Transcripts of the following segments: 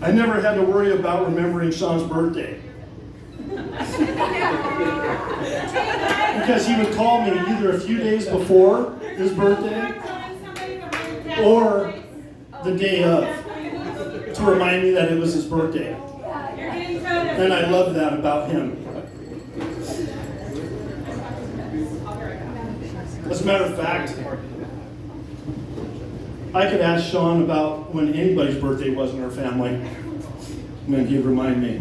I never had to worry about remembering Sean's birthday. Because he would call me either a few days before his birthday or the day of to remind me that it was his birthday. And I love that about him. As a matter of fact, I could ask Sean about when anybody's birthday was in our family, and then he'd remind me.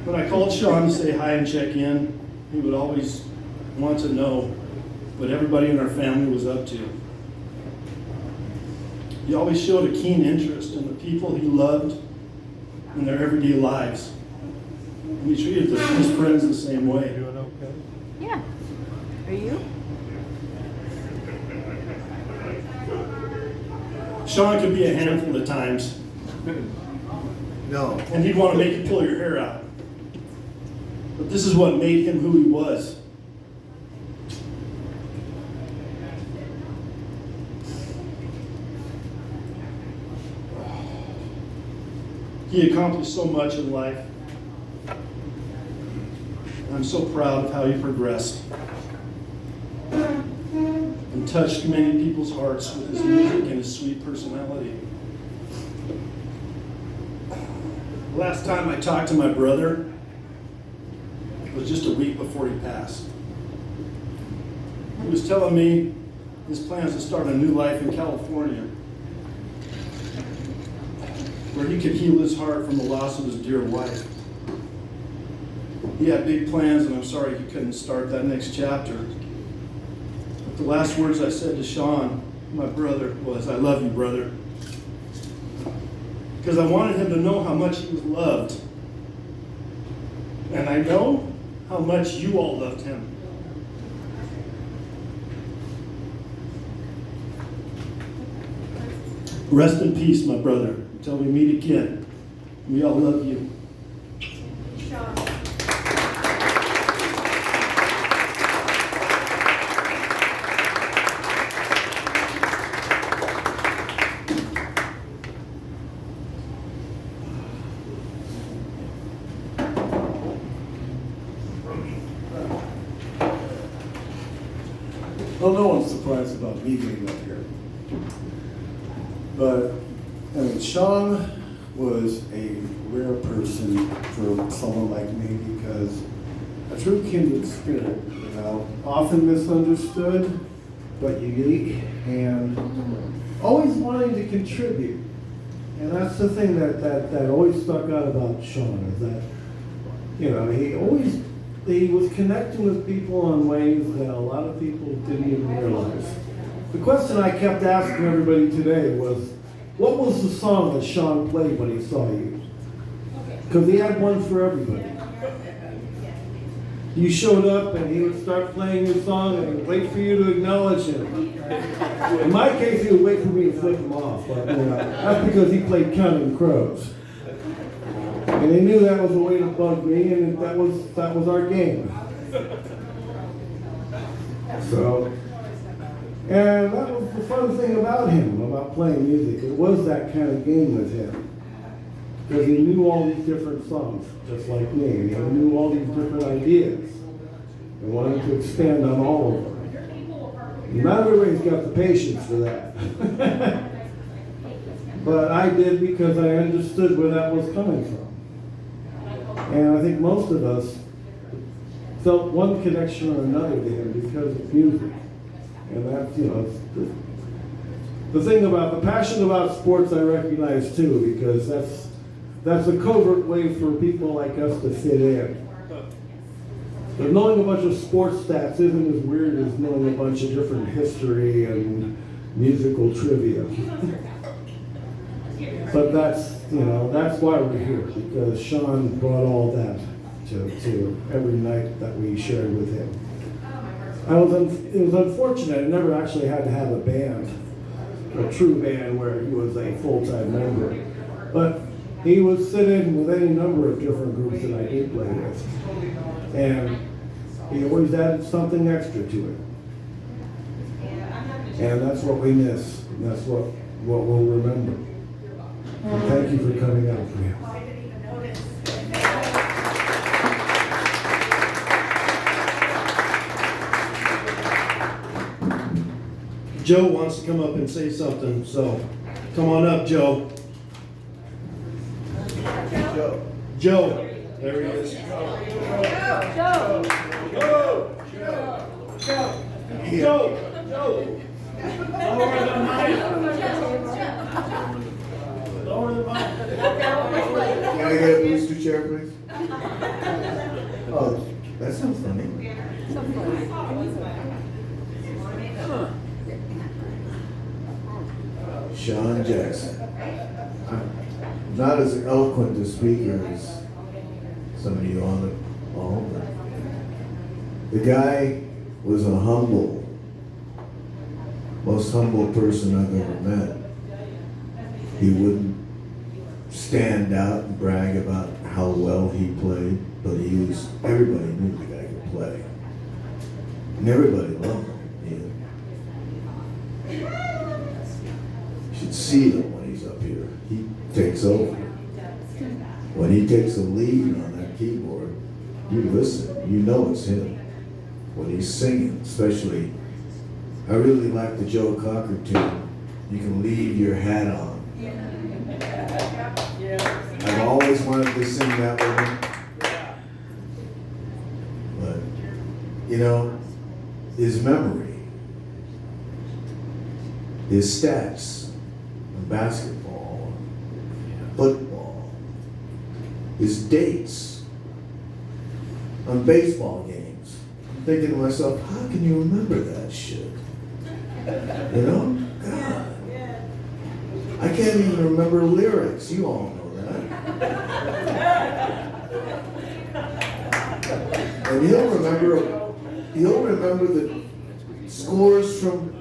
When I called Sean to say hi and check in, he would always want to know what everybody in our family was up to. He always showed a keen interest in the people he loved in their everyday lives. And he treated his friends the same way. Doing okay? Yeah. Are you? Sean could be a handful at times, No. and he'd want to make you pull your hair out. But this is what made him who he was. He accomplished so much in life. I'm so proud of how he progressed and touched many people's hearts with his music and his sweet personality. The last time I talked to my brother was just a week before he passed. He was telling me his plans to start a new life in California, where he could heal his heart from the loss of his dear wife. He had big plans, and I'm sorry he couldn't start that next chapter. But the last words I said to Sean, my brother, was, "I love you, brother." Because I wanted him to know how much he was loved. And I know how much you all loved him. Rest in peace, my brother, until we meet again. We all love you. Well, no one's surprised about me getting up here. But, I mean, Sean was a rare person for someone like me because a true kindred spirit, you know, often misunderstood, but unique, and always wanting to contribute. And that's the thing that always stuck out about Sean, is that, you know, he was connecting with people in ways that a lot of people didn't even realize. The question I kept asking everybody today was, what was the song that Sean played when he saw you? Because he had one for everybody. You showed up and he would start playing your song and he would wait for you to acknowledge him. In my case, he would wait for me to flip him off, but you know, that's because he played Counting Crows. And he knew that was a way to bug me, and that was our game. So, and that was the fun thing about him, about playing music. It was that kind of game with him. Because he knew all these different songs, just like me, and he knew all these different ideas, and wanted to expand on all of them. Not everybody's got the patience for that. But I did, because I understood where that was coming from. And I think most of us felt one connection or another to him because of music. And that's, you know, the thing about the passion about sports I recognize too, because that's a covert way for people like us to fit in. But knowing a bunch of sports stats isn't as weird as knowing a bunch of different history and musical trivia. But that's, you know, that's why we're here, because Sean brought all that to every night that we shared with him. It was unfortunate. I never actually had to have a band, a true band where he was a full-time member. But He would sit in with any number of different groups that I did play with. And he always added something extra to it. And that's what we miss. And that's what we'll remember. And thank you for coming out for him. Joe wants to come up and say something, so come on up, Joe. Joe. There he is. Joe. Can I get a booster chair, please? Oh, that sounds funny. Sean Jackson. I'm not as eloquent a speaker as some of you on the phone, but the guy was a most humble person I've ever met. He wouldn't stand out and brag about how well he played, but everybody knew the guy could play. And everybody loved him. You should see him when he's up here. He takes over. When he takes a lead on that keyboard, you listen, you know it's him. When he's singing, especially, I really like the Joe Cocker tune, You Can Leave Your Hat On. I've always wanted to sing that with him. But, you know, his memory, his stats in basketball, football, his dates on baseball games. I'm thinking to myself, how can you remember that shit? You know? God. I can't even remember lyrics. You all know that. And he'll remember the scores from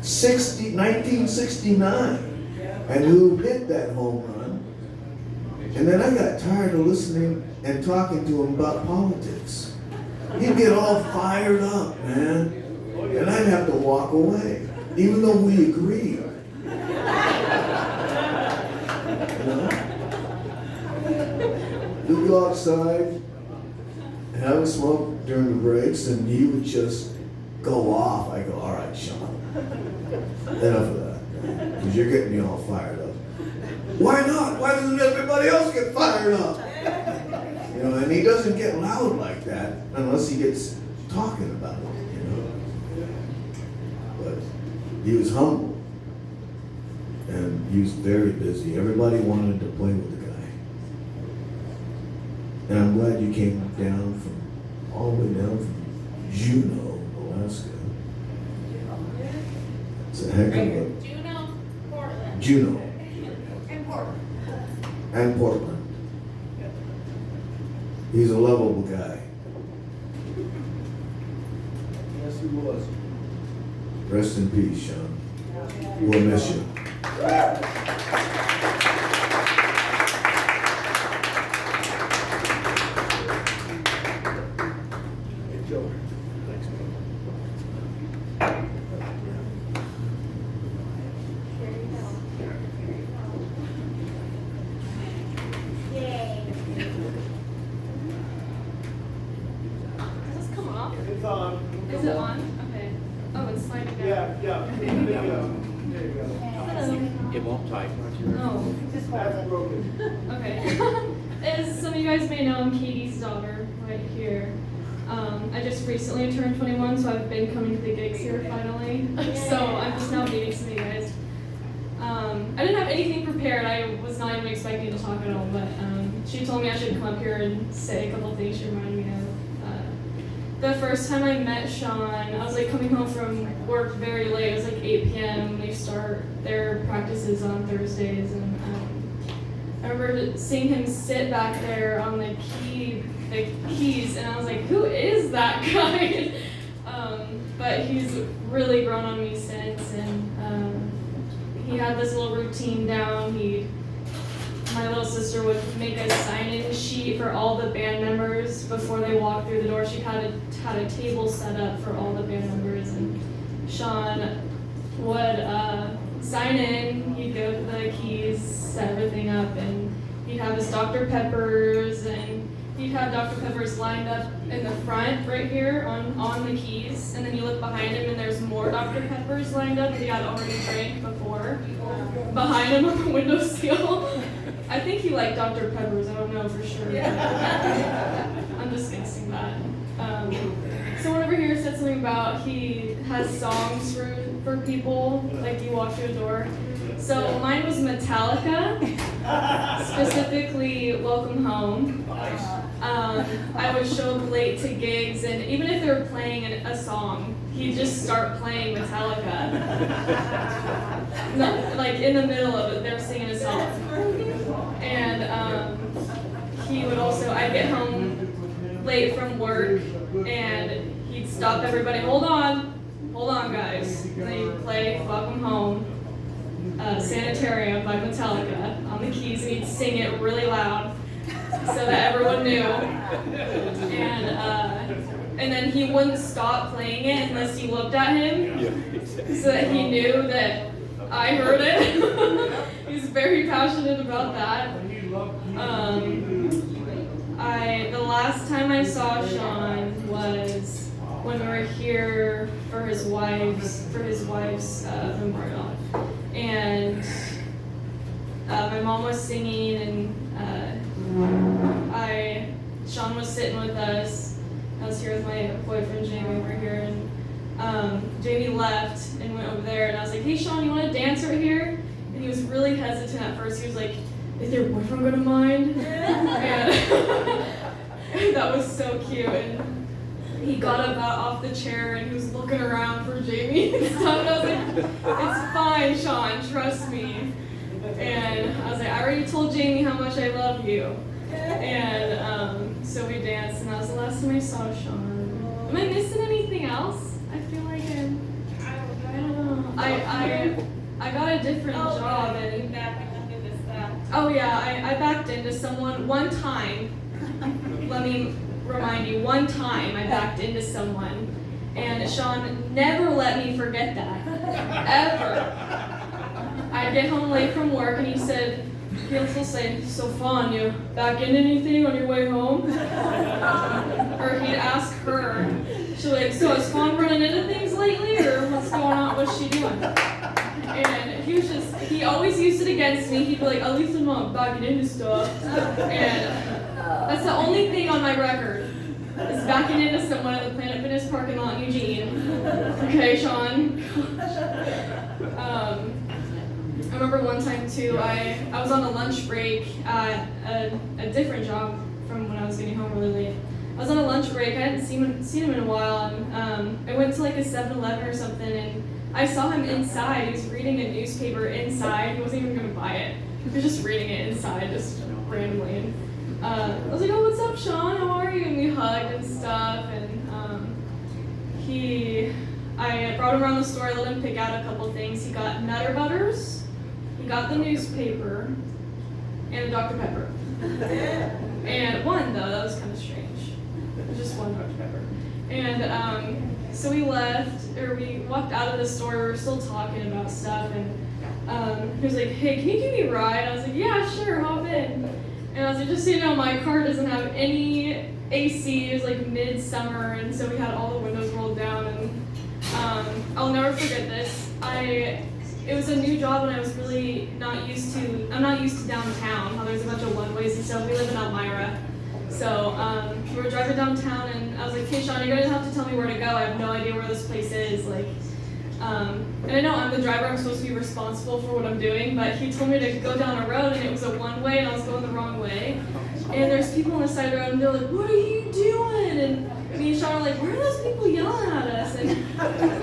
1969 and who hit that home run. And then I got tired of listening and talking to him about politics. He'd get all fired up, man. And I'd have to walk away, even though we agreed. We'd go outside and have a smoke during the breaks, and he would just go off. I go, all right, Sean, enough of that, because you're getting me all fired up. Why not? Why doesn't everybody else get fired up? You know, and he doesn't get loud like that unless he gets talking about it, you know. But he was humble, and he was very busy. Everybody wanted to play with the guy. And I'm glad you came down all the way down from Juneau, Alaska. It's a heck of a... Juneau, Portland. Juneau. And Portland. And Portland. He's a lovable guy. Yes, he was. Rest in peace, Sean. We'll miss you. Hey, Joe. Thanks, man. Yay. Is this coming off? It's on. Is it on? Okay. Oh, it's sliding down. Yeah. There you go. Hello. It won't type. Oh, That's broken. okay. As some of you guys may know, I'm Katie's daughter right here. I just recently turned 21, so I've been coming to the gigs here finally. So I'm just now meeting some of you guys. I didn't have anything prepared. I was not even expecting to talk at all, but she told me I should come up here and say a couple things she reminded me of. The first time I met Sean, I was like coming home from work very late. It was like 8 p.m. They start their practices on Thursdays, and I remember seeing him sit back there on the keys, and I was like, who is that guy? But he's really grown on me since, and he had this little routine down. He'd my little sister would make a sign-in sheet for all the band members before they walked through the door. She had a table set up for all the band members, and Sean would sign in. He'd go to the keys, set everything up, and he'd have his Dr. Peppers, and he'd have Dr. Peppers lined up in the front right here on the keys, and then you look behind him and there's more Dr. Peppers lined up that he had already drank before. Behind him on the windowsill. I think he liked Dr. Peppers, I don't know for sure. I'm just guessing that. Someone over here said something about he has songs for people, like you walk through a door. So mine was Metallica, specifically Welcome Home. I would show up late to gigs, and even if they were playing a song, he'd just start playing Metallica. No, like in the middle of it, they were singing a song. And he would also, I'd get home late from work, and he'd stop everybody, hold on guys. And then he'd play Welcome Home, Sanitarium by Metallica on the keys, and he'd sing it really loud so that everyone knew. And then he wouldn't stop playing it unless you looked at him, so that he knew that I heard it. He's very passionate about that. The last time I saw Sean was when we were here for his wife's memorial, and my mom was singing, and Sean was sitting with us. I was here with my boyfriend Jamie over here, and Jamie left and went over there, and I was like, hey Sean, you want to dance right here? And he was really hesitant at first. He was like, is your boyfriend gonna mind? And that was so cute. And he got up off the chair and he was looking around for Jamie and stuff. And I was like, it's fine, Sean, trust me. And I was like, I already told Jamie how much I love you. And so we danced, and that was the last time I saw Sean. Am I missing anything else? I feel like I don't know. I got a different job, and oh yeah, I backed into someone one time. Let me remind you, one time I backed into someone, and Sean never let me forget that, ever. I'd get home late from work, and he'll still say, so Fawn, you back into anything on your way home? Or he'd ask her, she'd be like, so is Fawn running into things lately, or what's going on, what's she doing? And he always used it against me. He'd be like, at least I'm not backing into stuff. And that's the only thing on my record, is backing into someone at the Planet Fitness parking lot in Eugene. Okay, Sean. I remember one time too, I was on a lunch break at a different job from when I was getting home really late. I was on a lunch break, I hadn't seen him in a while, and I went to like a 7-Eleven or something, and I saw him inside. He was reading a newspaper inside. He wasn't even going to buy it. He was just reading it inside, just randomly. And I was like, oh, what's up, Sean? How are you? And we hugged and stuff, and I brought him around the store. I let him pick out a couple things. He got Nutter Butters. He got the newspaper and a Dr. Pepper. And one, though, that was kind of strange. Just one Dr. Pepper. And so we walked out of the store. We were still talking about stuff. And he was like, hey, can you give me a ride? I was like, yeah, sure, hop in. And I was like, just so you know, my car doesn't have any AC. It was like midsummer. And so we had all the windows rolled down. And I'll never forget this. It was a new job, and I was really I'm not used to downtown, how there's a bunch of one-ways and stuff. We live in Elmira. So we were driving downtown, and I was like, hey, Sean, you're going to have to tell me where to go. I have no idea where this place is. And I know I'm the driver. I'm supposed to be responsible for what I'm doing, but he told me to go down a road, and it was a one-way, and I was going the wrong way. And there's people on the side of the road, and they're like, what are you doing? And me and Sean were like, where are those people yelling at us? And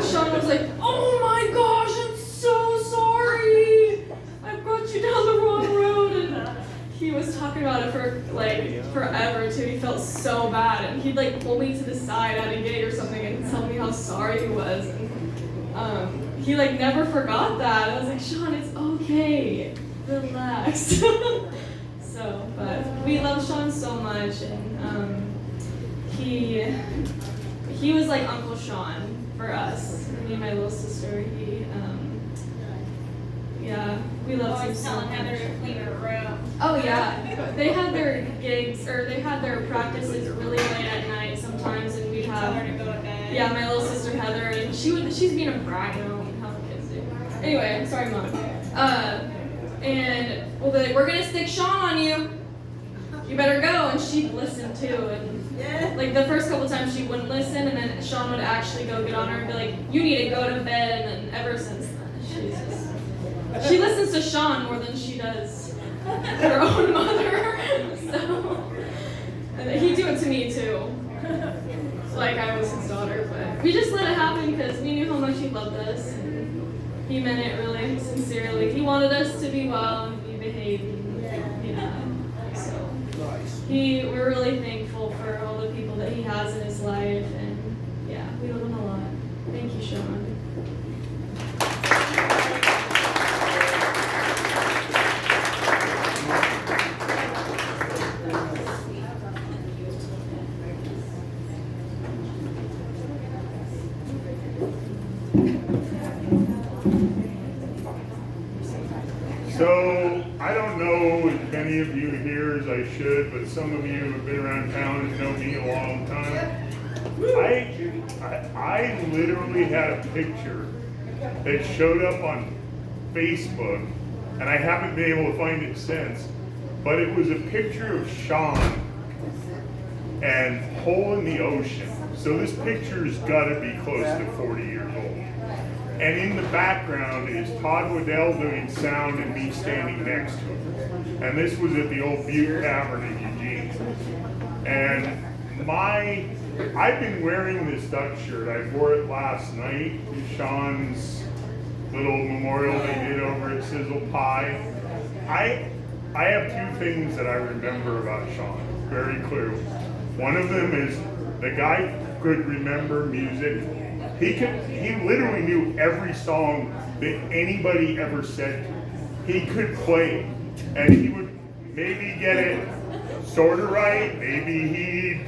Sean was like, oh my gosh, I'm so sorry. I brought you down the wrong road. And he was talking about it for like forever too. He felt so bad, and he'd like pull me to the side at a gate or something and tell me how sorry he was. And he like never forgot that. I was like, Sean, it's okay, relax. So, but we love Sean so much, and he was like Uncle Sean for us. Me and my little sister. Yeah, we love him so much. Heather to clean her room. Oh yeah, they had their gigs or they had their practices really late at night sometimes, and we'd Tell her have. to go to bed. Yeah, my little sister Heather, and she's being a brat, you know how the kids do. Anyway, sorry, Mom. And we'll be like, we're gonna stick Sean on you. You better go, and she'd listen too. And like the first couple times she wouldn't listen, and then Sean would actually go get on her and be like, you need to go to bed. And then ever since then, she listens to Sean more than she does her own mother. So and he'd do it to me too. Like I was his daughter, but we just let it happen because we knew how much he loved us. And he meant it really sincerely. He wanted us to be well and be behaved, and, you know. So we're really thankful for all the people that he has in his life, and yeah, we love him a lot. Thank you, Sean. So, I don't know as many of you here as I should, but some of you have been around town and know me a long time. I literally had a picture that showed up on Facebook, and I haven't been able to find it since, but it was a picture of Sean and Hole in the Ocean. So this picture's gotta be close to 40 years old. And in the background is Todd Waddell doing sound and me standing next to him. And this was at the old Butte Tavern in Eugene. And I've been wearing this duck shirt. I wore it last night to Sean's little memorial they did over at Sizzle Pie. I have two things that I remember about Sean very clearly. One of them is the guy could remember music. He literally knew every song that anybody ever said to him. He could play it, and he would maybe get it sort of right, maybe he'd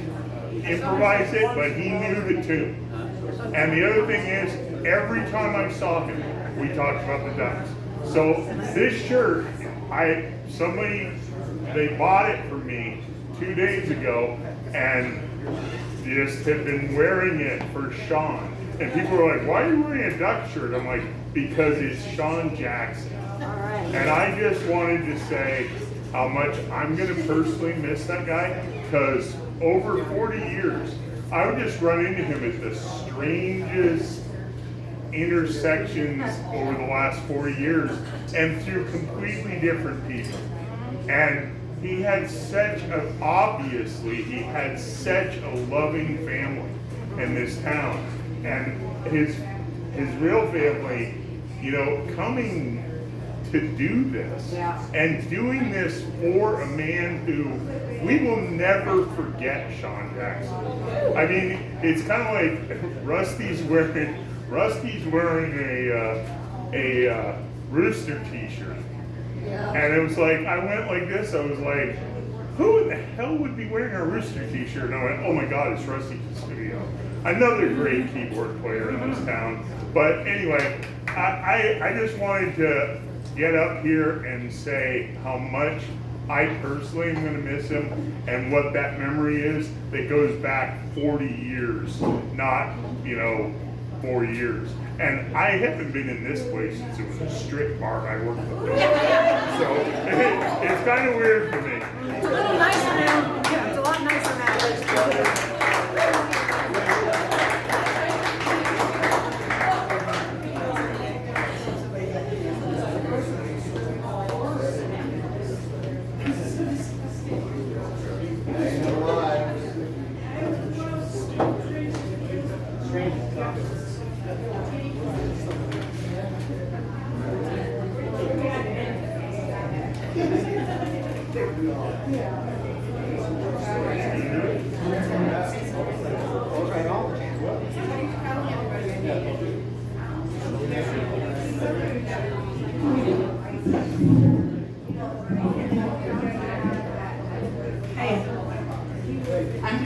improvise it, but he knew the tune. And the other thing is, every time I saw him, we talked about the Ducks. So this shirt, they bought it for me 2 days ago, and just have been wearing it for Sean. And people were like, why are you wearing a duck shirt? I'm like, because it's Sean Jackson. And I just wanted to say how much I'm going to personally miss that guy, because over 40 years, I would just run into him at the strangest intersections over the last 40 years and through completely different people. And he had obviously such a loving family in this town. And his real family, you know, coming to do this and doing this for a man who we will never forget, Sean Jackson. I mean, it's kind of like Rusty's wearing a Rooster t-shirt. And it was like, I went like this, I was like, who in the hell would be wearing a Rooster t-shirt? And I went, oh my God, it's Rusty Castillo. Another great keyboard player in this town. But anyway, I just wanted to get up here and say how much I personally am going to miss him and what that memory is that goes back 40 years, not, 4 years. And I haven't been in this place since it was a strip bar I worked with. So it's kind of weird for me. It's a little nicer now. Yeah, it's a lot nicer now.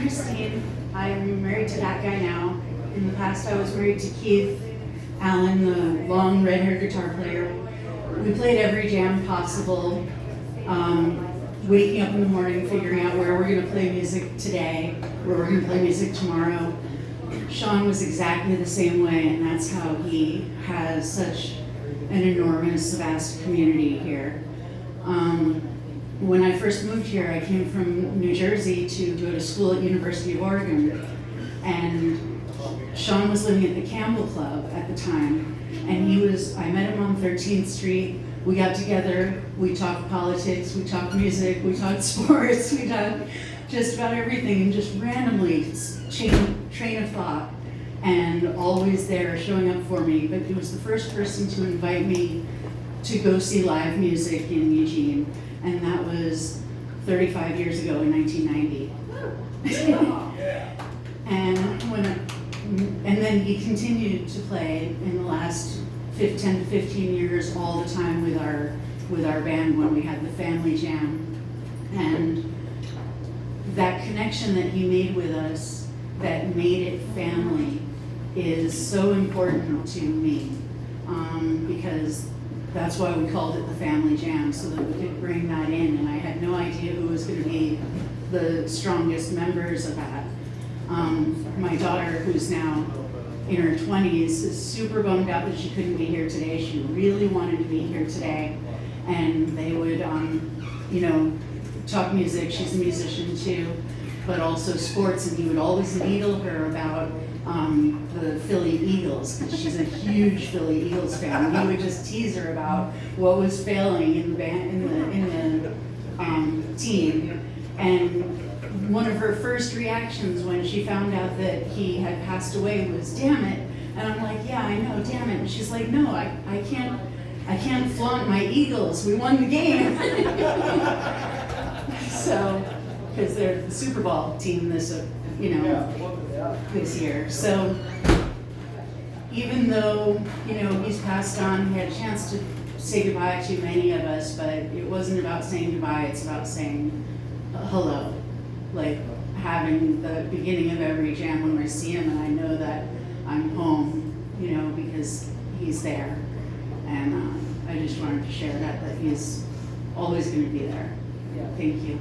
Christine. I'm married to that guy now. In the past, I was married to Keith Allen, the long red-haired guitar player. We played every jam possible, waking up in the morning, figuring out where we're gonna play music today, where we're gonna play music tomorrow. Sean was exactly the same way, and that's how he has such an enormous, vast community here. When I first moved here, I came from New Jersey to go to school at University of Oregon, and Sean was living at the Campbell Club at the time, and I met him on 13th Street. We got together, we talked politics, we talked music, we talked sports, we talked just about everything, and just randomly train of thought, and always there showing up for me. But he was the first person to invite me to go see live music in Eugene, and that was 35 years ago in 1990. And then he continued to play in the last 10 to 15 years all the time with our band when we had the family jam. And that connection that he made with us that made it family is so important to me, because that's why we called it the family jam, so that we could bring that in. And I had no idea who was going to be the strongest members of that. My daughter, who's now in her 20s, is super bummed out that she couldn't be here today. She really wanted to be here today. And they would, talk music. She's a musician too, but also sports. And he would always needle her about the Philly Eagles, because she's a huge Philly Eagles fan. And he would just tease her about what was failing in the band, in the team. And one of her first reactions when she found out that he had passed away was, "Damn it." And I'm like, "Yeah, I know, damn it." And she's like, "No, I can't flaunt my Eagles. We won the game." So, because they're the Super Bowl team this year. So, even though, he's passed on, he had a chance to say goodbye to many of us, but it wasn't about saying goodbye, it's about saying hello. Like having the beginning of every jam when we see him, and I know that I'm home, because he's there. And I just wanted to share that he's always going to be there. Thank you.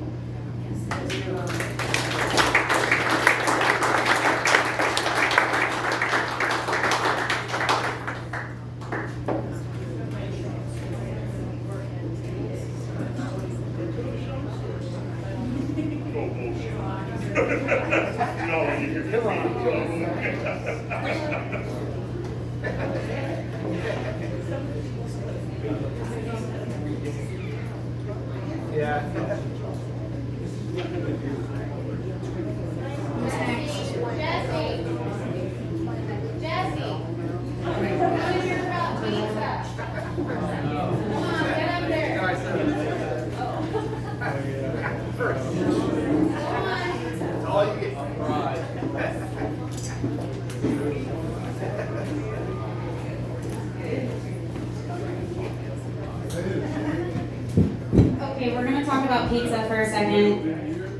Okay, we're gonna talk about pizza for a second,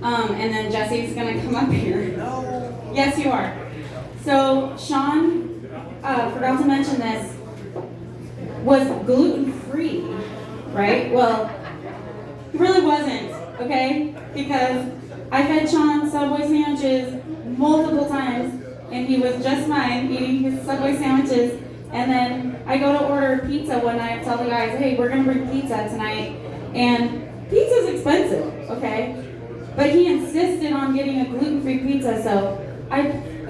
and then Jesse's gonna come up here. Yes, you are. So Sean, forgot to mention this, was gluten-free, right? Well, it really wasn't, okay? Because I fed Sean Subway sandwiches multiple times, and he was just fine eating his Subway sandwiches. And then I go to order pizza one night, tell the guys, hey, we're gonna bring pizza tonight. And pizza's expensive, okay? But he insisted on getting a gluten-free pizza, so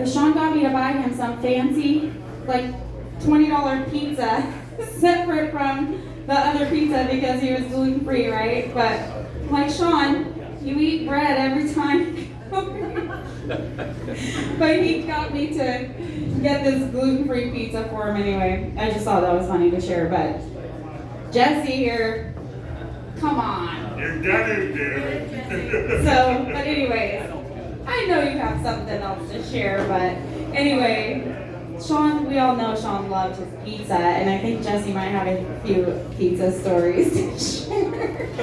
Sean got me to buy him some fancy, like $20 pizza, separate from the other pizza because he was gluten-free, right? But I'm like, Sean, you eat bread every time. But he got me to get this gluten-free pizza for him anyway. I just thought that was funny to share, but Jesse here, come on. You're gonna do it. So, but anyways, I know you have something else to share, but anyway, Sean, we all know Sean loved his pizza, and I think Jesse might have a few pizza stories to share.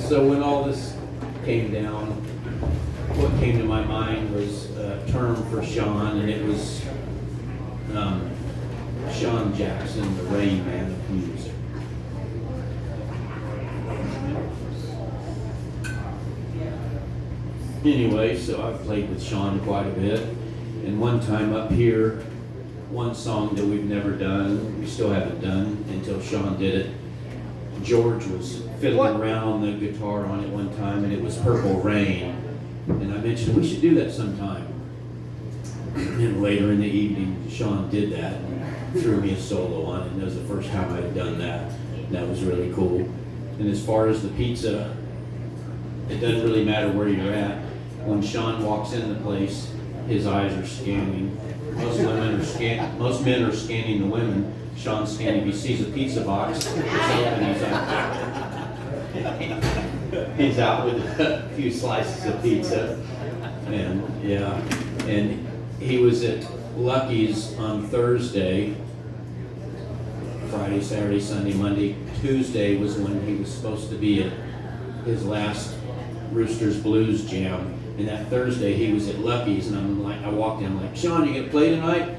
So when all this came down, what came to my mind was a term for Sean, and it was Sean Jackson, the Rain Man of music. Anyway, so I've played with Sean quite a bit, and one time up here, one song that we've never done, we still haven't done until Sean did it. George was fiddling around on the guitar on it one time, and it was Purple Rain. And I mentioned we should do that sometime. And later in the evening, Sean did that and threw me a solo on it. And that was the first time I had done that. That was really cool. And as far as the pizza, it doesn't really matter where you're at. When Sean walks in the place, his eyes are scanning. Most men are scanning the women. Sean's scanning. If he sees a pizza box, it's open, he's out with a few slices of pizza. And yeah, and he was at Lucky's on Thursday, Friday, Saturday, Sunday, Monday. Tuesday was when he was supposed to be at his last Roosters Blues jam. And that Thursday he was at Lucky's, and I walked in, I'm like, Sean, you gonna play tonight?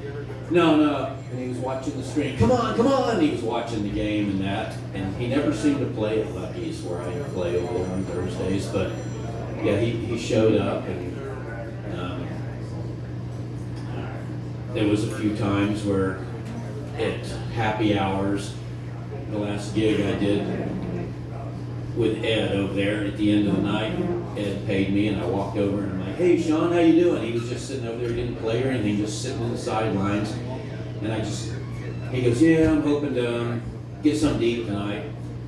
No. And he was watching the screen. Come on. And he was watching the game and that. And he never seemed to play at Lucky's where I play over there on Thursdays. But yeah, he showed up, and there was a few times where at happy hours, the last gig I did with Ed over there at the end of the night, Ed paid me, and I walked over and I'm like, hey Sean, how you doing? He was just sitting over there, he didn't play or anything, just sitting in the sidelines. And he goes, yeah, I'm hoping to get something to eat tonight.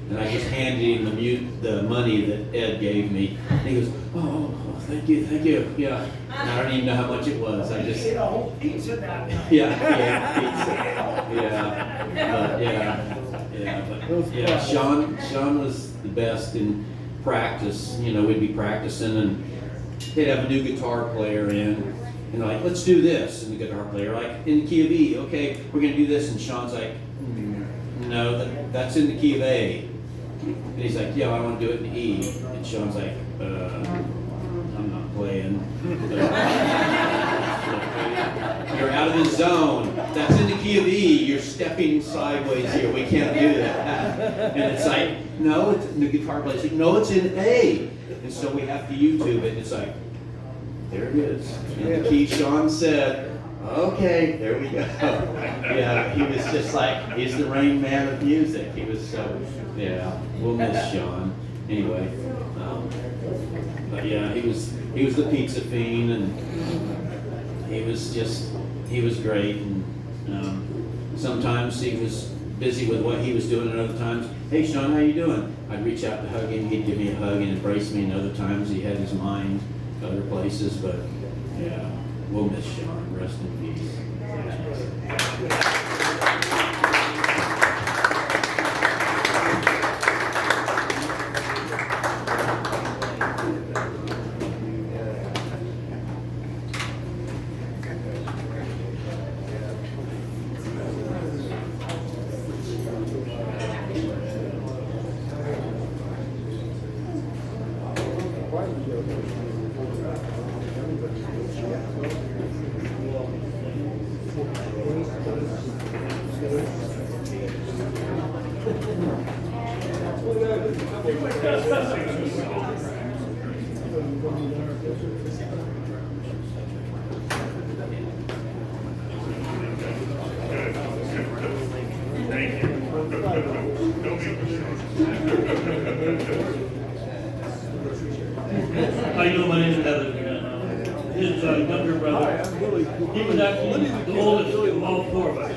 And I just handed him the money that Ed gave me. And he goes, oh, thank you. Yeah. And I don't even know how much it was. I just ate a whole pizza that night. Yeah, pizza. Sean was the best in practice. You know, we'd be practicing and he'd have a new guitar player in. And like, let's do this. And the guitar player, like, in the key of E, okay, we're gonna do this. And Sean's like, no, that's in the key of A. And he's like, yeah, I want to do it in E. And Sean's like, I'm not playing. You're out of the zone. That's in the key of E. You're stepping sideways here. We can't do that. And it's like, no, the guitar player's like, no, it's in A. And so we have to YouTube it. And it's like, there it is. In the key Sean said, okay, there we go. Yeah, he was just like, he's the Rain Man of music. He was so, yeah, we'll miss Sean. Anyway, but yeah, he was the pizza fiend, and he was great. And sometimes he was busy with what he was doing, and other times, hey Sean, how you doing? I'd reach out to hug him, he'd give me a hug and embrace me, and other times he had his mind other places, but yeah, we'll miss Sean. Rest in peace. Thank you. How you doing? My name's Evan. His younger brother, he was actually the oldest of all four of us.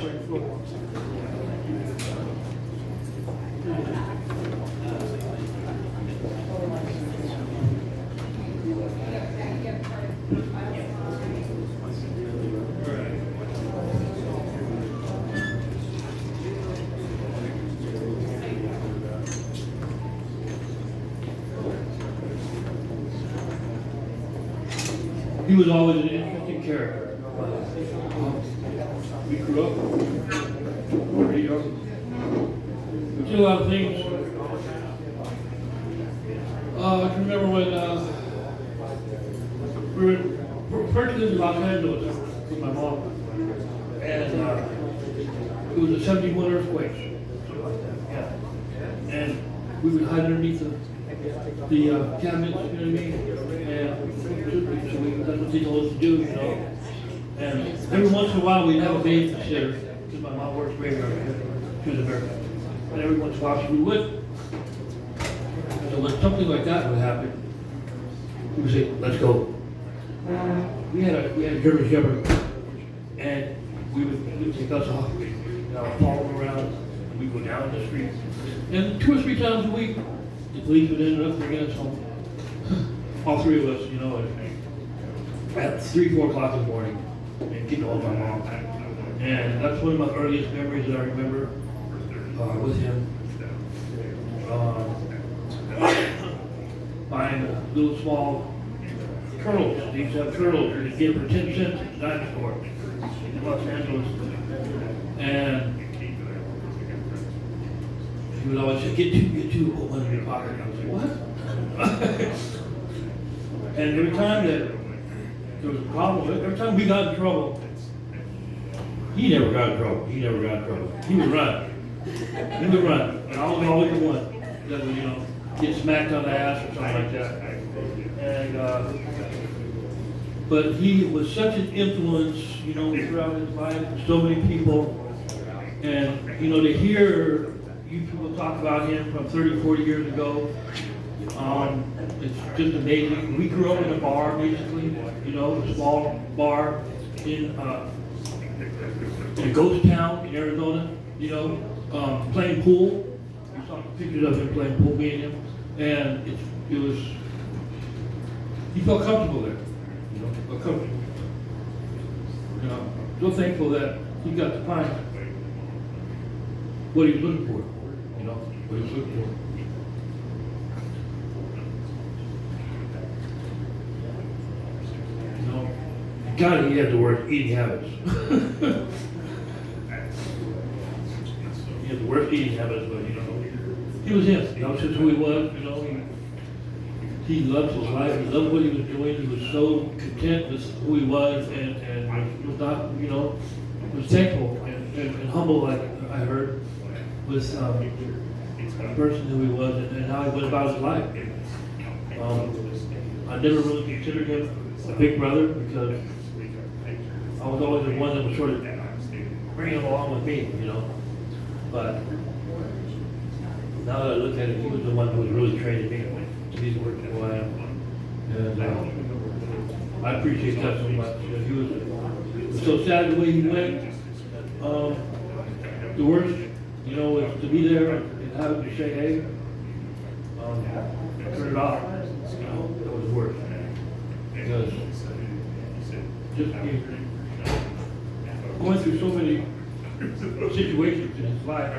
He was always an interesting character. We grew up pretty young. We did a lot of things. I can remember when we were purchasing in Los Angeles with my mom, and it was a 71 earthquake, something like that, yeah. And we would hide underneath the cabinets, you know what I mean? And that's what they told us to do, you know. And every once in a while we'd have a babysitter, because my mom works graveyard, she was American. And every once in a while she would. So when something like that would happen, we would say, let's go. We had a German Shepherd, and we would take us off, follow them around, and we'd go down the street. And 2 or 3 times a week, the police would end up bringing us home. All 3 of us, you know, at 3, 4 o'clock in the morning, and getting hold of my mom. And that's one of my earliest memories that I remember with him. Buying little small turtles. They used to have turtles. You could get them for 10 cents at the dinosaur in Los Angeles. And he would always say, get two, put one in your pocket. And I was like, what? And every time that there was a problem, every time we got in trouble, he never got in trouble. He would run. And I was always the one that would, you know, get smacked on the ass or something like that. And, but he was such an influence, you know, throughout his life, so many people. And, you know, to hear you people talk about him from 30, 40 years ago, it's just amazing. We grew up in a bar, basically, you know, a small bar in a ghost town in Arizona, you know, playing pool. We saw pictures of him playing pool, me and him, and it was, he felt comfortable there, you know, felt comfortable. You know, so thankful that he got to find what he was looking for, you know, what he was looking for. You know, God, he had the worst eating habits. He had the worst eating habits, but you know, he was him. You know, that's just who he was. You know, he loved his life. He loved what he was doing. He was so content with who he was, and was not, you know, was thankful and humble, like I heard, with the person who he was and how he went about his life. I never really considered him a big brother because I was always the one that was sort of bringing him along with me, you know. But now that I look at it, he was the one who was really training me to be who I am. And I appreciate that so much. He was so sad the way he went. The worst, you know, was to be there and have him say, hey, turn it off. You know, that was the worst. Because just going through so many situations in his life,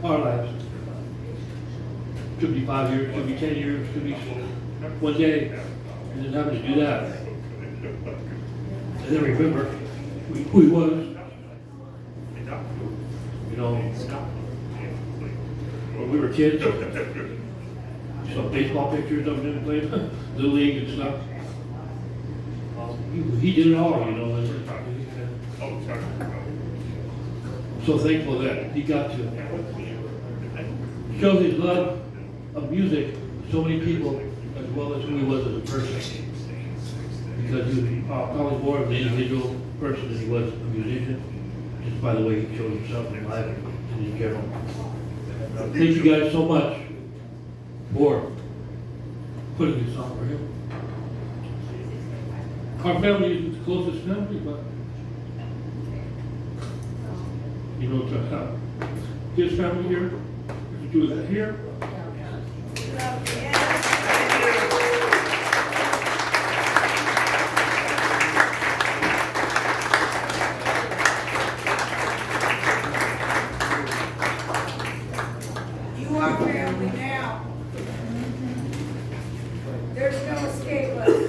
our lives. Could be 5 years, could be 10 years, could be 1 day, and then having to do that. And then remember who he was. You know, when we were kids, saw baseball pictures of him playing Little League and stuff. He did it all, you know. So thankful that he got to show his love of music to so many people, as well as who he was as a person. Because he was probably more of an individual person than he was a musician, just by the way he showed himself in life and in general. Thank you guys so much for putting this song for him. Our family isn't the closest family, but you know, his family here, do that here. You are family now. There's no escape left.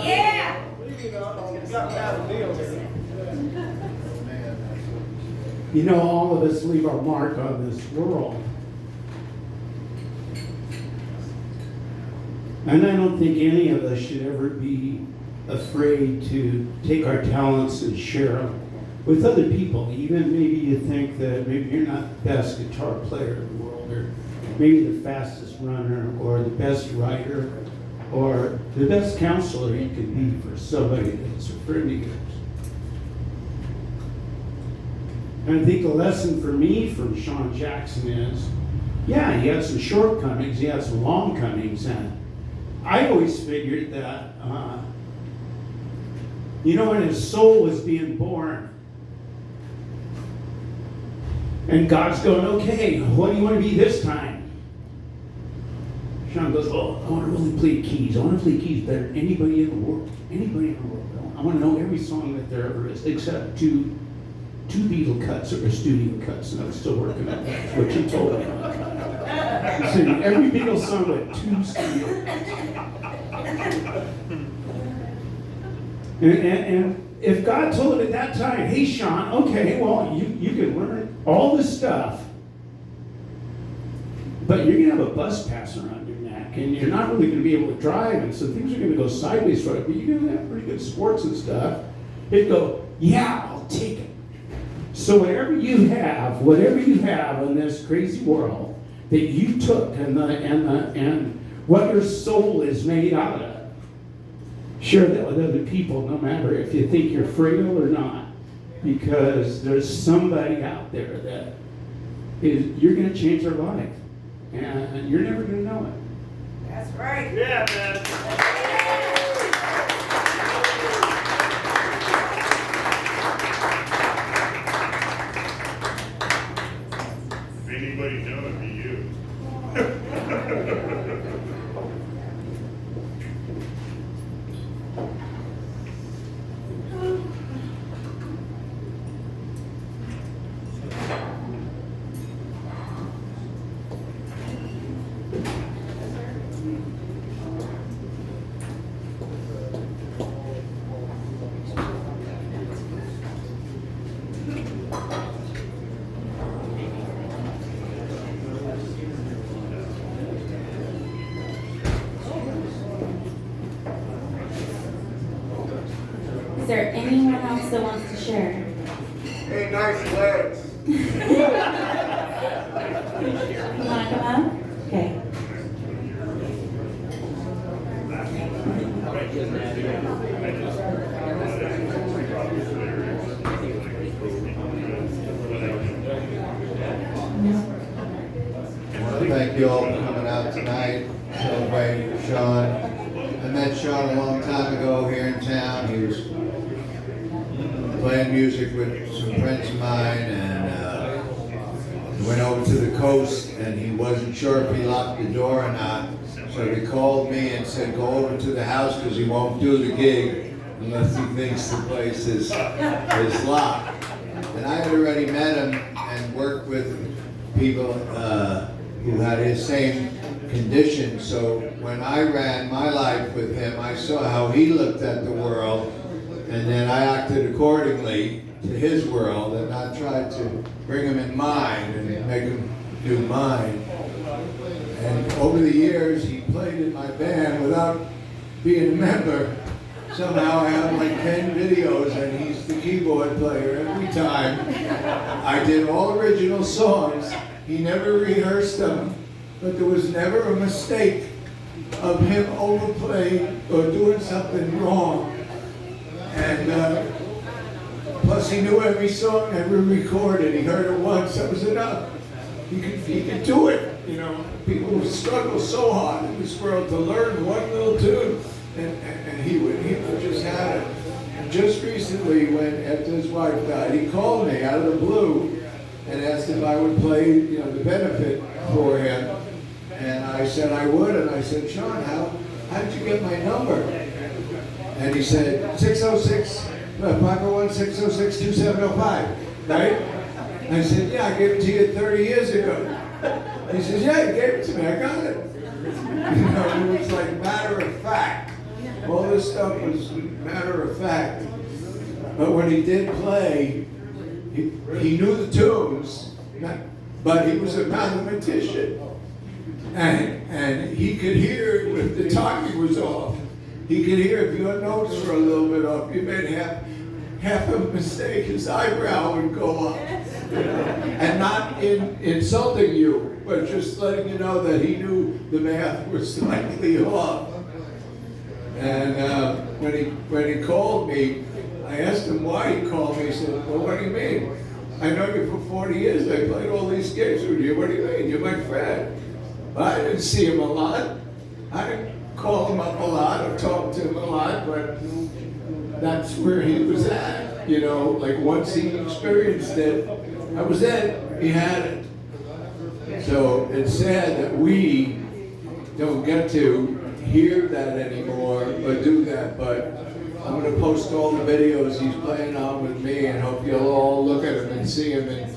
Yeah! You know, all of us leave our mark on this world. And I don't think any of us should ever be afraid to take our talents and share them with other people. Even maybe you think that maybe you're not the best guitar player in the world, or maybe the fastest runner, or the best writer, or the best counselor you can be for somebody that's a friend of yours. And I think the lesson for me from Sean Jackson is, yeah, he had some shortcomings, he had some longcomings, and I always figured that, when his soul was being born, and God's going, okay, what do you want to be this time? Sean goes, oh, I want to really play keys. I want to play keys better than anybody in the world. Anybody in the world. I want to know every song that there ever is, except two Beatle cuts or studio cuts, and I'm still working on that. That's what you told me. I'm singing every Beatles song with 2 studio cuts. And if God told him at that time, hey Sean, okay, well, you can learn all this stuff, but you're going to have a bus pass around your neck, and you're not really going to be able to drive, and so things are going to go sideways for you, but you're going to have pretty good sports and stuff. He'd go, yeah, I'll take it. So whatever you have in this crazy world that you took and what your soul is made out of, share that with other people, no matter if you think you're frail or not, because there's somebody out there that you're going to change their life, and you're never going to know it. That's right. Yeah, man. If anybody know, it'd be you. Is there anyone else that wants to share? Hey, nice legs. You want to come up? Okay. Thank you all for coming out tonight, celebrating Sean. I met Sean a long time ago here in town. He was playing music with some friends of mine, and he went over to the coast, and he wasn't sure if he locked the door or not. So he called me and said, go over to the house because he won't do the gig unless he thinks the place is locked. And I had already met him and worked with people who had his same condition. So when I ran my life with him, I saw how he looked at the world, and then I acted accordingly to his world, and I tried to bring him in mine and make him do mine. And over the years, he played in my band without being a member. Somehow I have like 10 videos, and he's the keyboard player every time. I did all original songs. He never rehearsed them, but there was never a mistake of him overplaying or doing something wrong. And plus he knew every song, every recorded. He heard it once, that was enough. He could do it, you know. People struggle so hard in this world to learn one little tune, and he would just have it. And just recently, after his wife died, he called me out of the blue and asked if I would play, the benefit for him. And I said I would, and I said, Sean, how did you get my number? And he said, 501-606-2705, right? I said, yeah, I gave it to you 30 years ago. He says, yeah, you gave it to me, I got it. It was like matter of fact. All this stuff was matter of fact. But when he did play, he knew the tunes, but he was a mathematician. And he could hear if the timing was off. He could hear if your notes were a little bit off. You made half a mistake, his eyebrow would go up. And not insulting you, but just letting you know that he knew the math was slightly off. And when he called me, I asked him why he called me. He said, well, what do you mean? I know you for 40 years. I played all these games with you. What do you mean? You're my friend. I didn't see him a lot. I didn't call him up a lot or talk to him a lot, but that's where he was at. You know, like once he experienced it, that was it. He had it. So it's sad that we don't get to hear that anymore or do that, but I'm going to post all the videos he's playing on with me and hope you'll all look at him and see him. And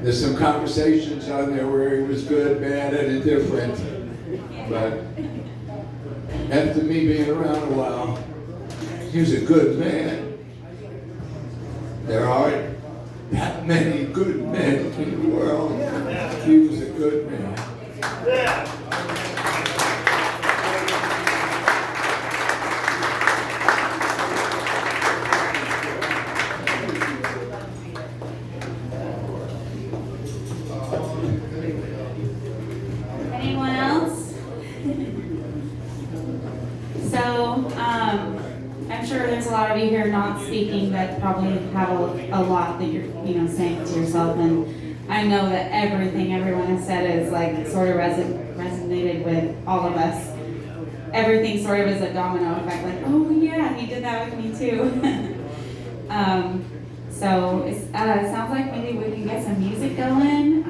there's some conversations on there where he was good, bad, and indifferent. But after me being around a while, he was a good man. There aren't that many good men in the world. He was a good man. Anyone else? So, I'm sure there's a lot of you here not speaking that probably have a lot that you're, saying to yourself, and I know that everything everyone has said is like sort of resonated with all of us. Everything sort of is a domino effect, like, oh yeah, he did that with me too. So it sounds like maybe we can get some music going.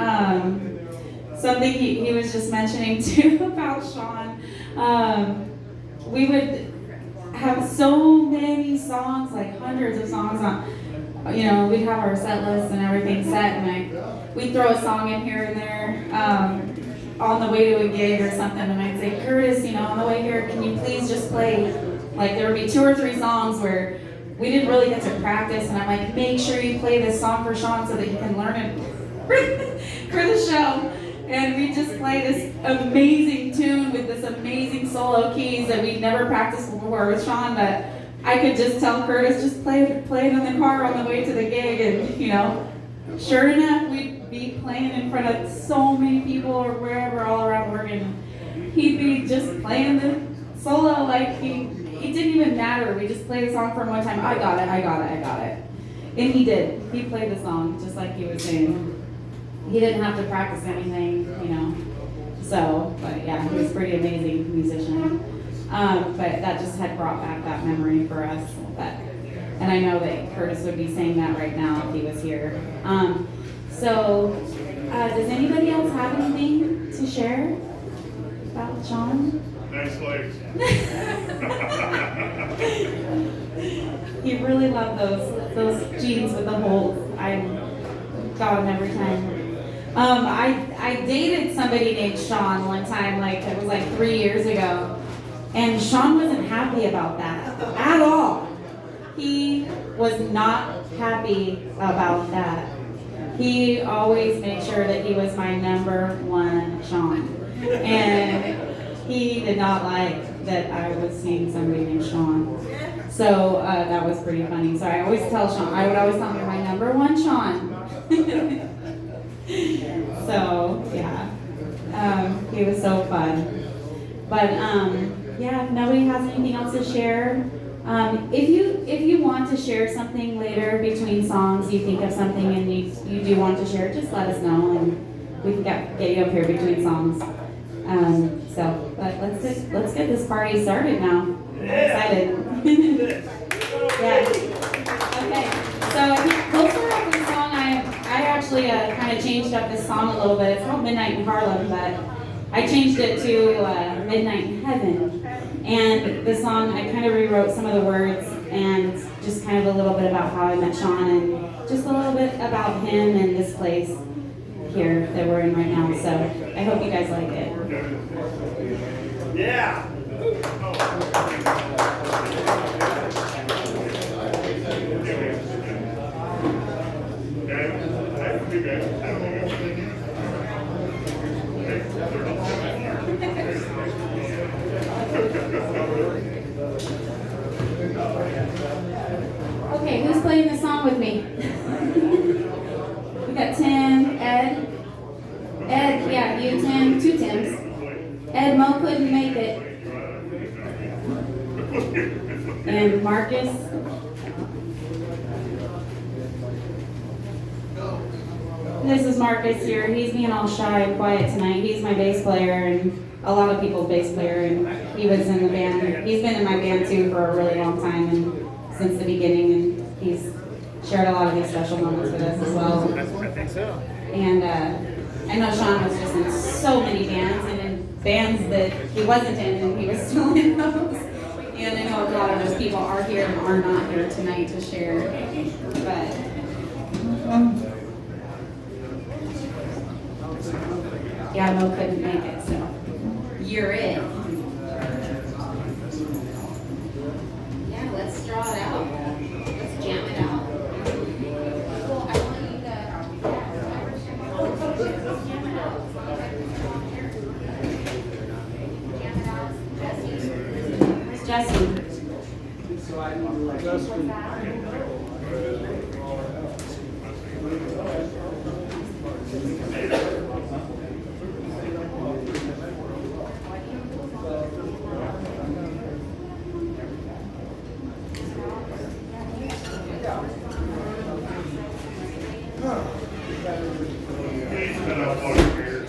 Something he was just mentioning too about Sean. We would have so many songs, like hundreds of songs on, we'd have our set list and everything set, and we'd throw a song in here and there on the way to a gig or something, and I'd say, Curtis, on the way here, can you please just play, like there would be 2 or 3 songs where we didn't really get to practice, and I'm like, make sure you play this song for Sean so that he can learn it for the show. And we just play this amazing tune with this amazing solo keys that we'd never practiced before with Sean, but I could just tell Curtis, just play it in the car on the way to the gig, and sure enough, we'd be playing in front of so many people or wherever all around Oregon. He'd be just playing the solo like it didn't even matter. We just played the song for him one time. I got it. And he did. He played the song just like he was saying. He didn't have to practice anything, So, but yeah, he was a pretty amazing musician. But that just had brought back that memory for us. And I know that Curtis would be saying that right now if he was here. Does anybody else have anything to share about Sean? Nice legs. He really loved those jeans with the holes. I got them every time. I dated somebody named Sean one time, it was 3 years ago, and Sean wasn't happy about that at all. He was not happy about that. He always made sure that he was my number one Sean, and he did not like that I was seeing somebody named Sean. So that was pretty funny. So I would always tell him, you're my number one Sean. So yeah, he was so fun. But if nobody has anything else to share, if you want to share something later between songs, you think of something and you do want to share, just let us know and we can get you up here between songs. But let's get this party started now. I'm excited. Yeah. Okay. So we'll start off with a song. I actually kind of changed up this song a little bit. It's called Midnight in Harlem, but I changed it to Midnight in Heaven. And the song, I kind of rewrote some of the words and just kind of a little bit about how I met Sean and just a little bit about him and this place here that we're in right now. So I hope you guys like it. Yeah. too bad. Okay, who's playing this song with me? We got Tim, Ed. Ed, yeah, you, Tim, two Tims. Ed, Mo couldn't make it. And Marcus. This is Marcus here. He's being all shy and quiet tonight. He's my bass player and a lot of people's bass player, and he was in the band. He's been in my band too for a really long time and since the beginning, and he's shared a lot of these special moments with us as well. I think so. And I know Sean was just in so many bands, and in bands that he wasn't in, and he was still in those. And I know a lot of those people are here and are not here tonight to share. But yeah, Mo couldn't make it, so you're it. Yeah, let's draw it out. Let's jam it out. Well, I want you to. Where's Jesse? He's been up on here.